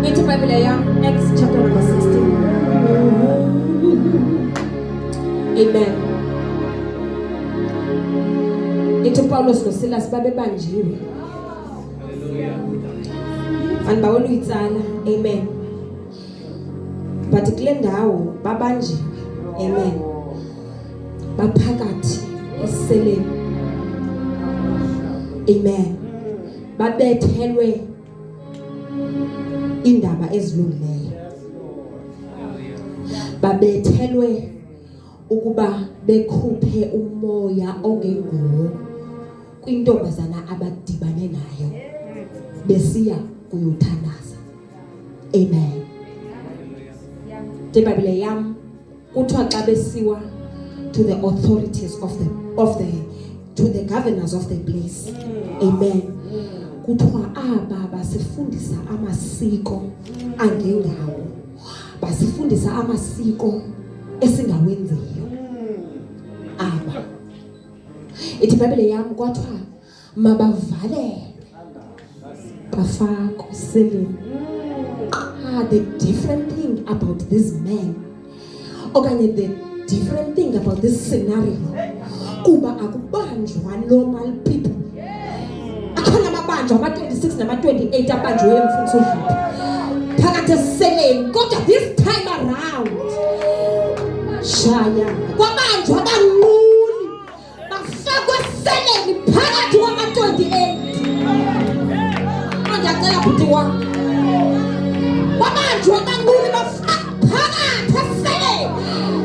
Into Bible Acts chapter number 16. Amen. Into Paulos noSilas babebanjiwe. And bawona uyitsala. Amen. But kule ndawo babanjiwe. Amen. Baphakathi eseleni. Amen. Babethelwe indaba ezilungileyo. Babethelwe ukuba bekhuphe umoya ongenguwo kwintombazana abadibane nayo besiya kuyothandaza. Amen. Ibhayibhile yam kuthiwa xa besiwa to the authorities to the governors of the place. Amen. Kuthiwa aba basifundisa amasiko angengawo. Basifundisa amasiko esingawenziyo. Aba. Ibhayibhile yam kwathiwa mabavale bafako seleni. The different thing about this man, okanye the different thing about this scenario, kuba akubanjwa normal people. Akhona amabanjwa ama-26 nama-28 abanjwe emfundiso dluphi phakathi eseleni, kodwa this time around shaya kwabanjwa abanquli bafakwe eseleni phakathi kwama-28. Andiyacela bhuti wam, kwabanjwa abanquli bafakwe phakathi eseleni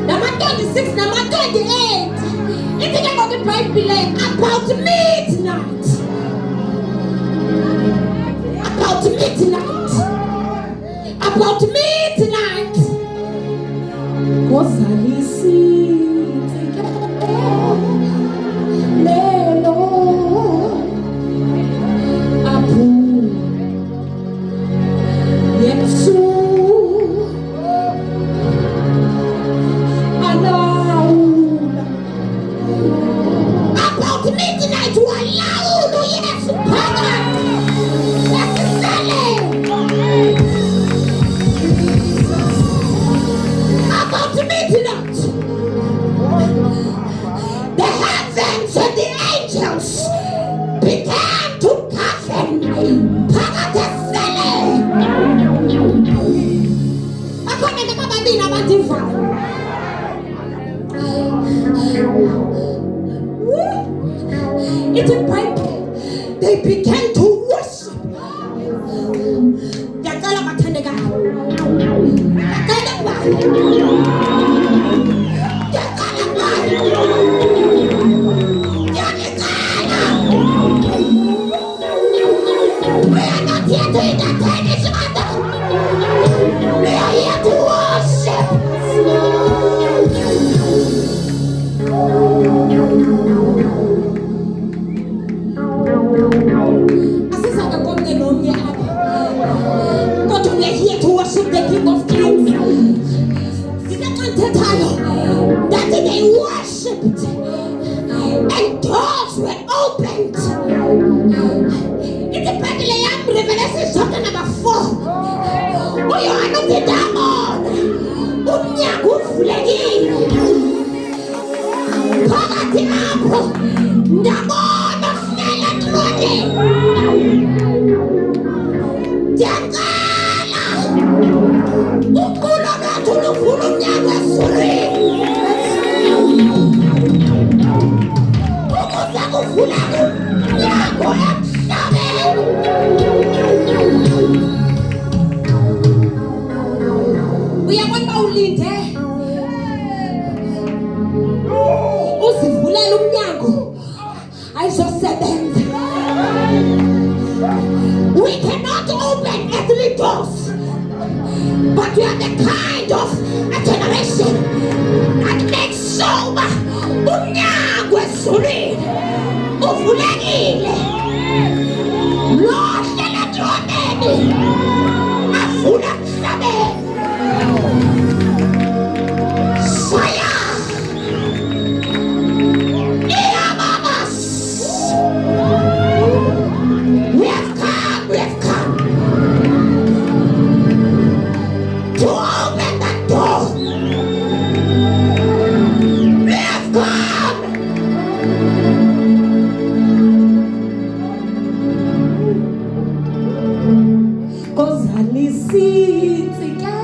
nama-26 nama-28. Ithi ke ngoku iBhayibhile about midnight. About midnight. About midnight. Kozalisi lelo apu Yesu alaula. About midnight walaulu Yesu phakathi. About midnight, the heavens and the angels began to cover phakathi eseleni. Akhona nababili abandivayo. It's in Bible. They began to worship. Yaqala bathandekayo. Yaqala bani? Yaqala bani? Yaqala. We are not here to entertain each other. We are here to worship. We are here to worship the King of Kings. That they worshipped and doors were opened. In the Bible, Revelation chapter number 4. We are not the diamond. Unyago flaging. Phakathi apho ndabona fela trone. Ndiyaqala uqula lwethu luvula umnyango ezulwini ukuze kuvule umnyango emhlabeni. Uyabona uba ulinde uzivulela umnyango ayizosebenza. We cannot open earthly doors, but we are the kind of a generation that makes sure umnyango ezulwini uvulekile. Lohle letroneni avule emhlabeni. Fire! Iyababas! We have come, we have come. kozalisitsi ke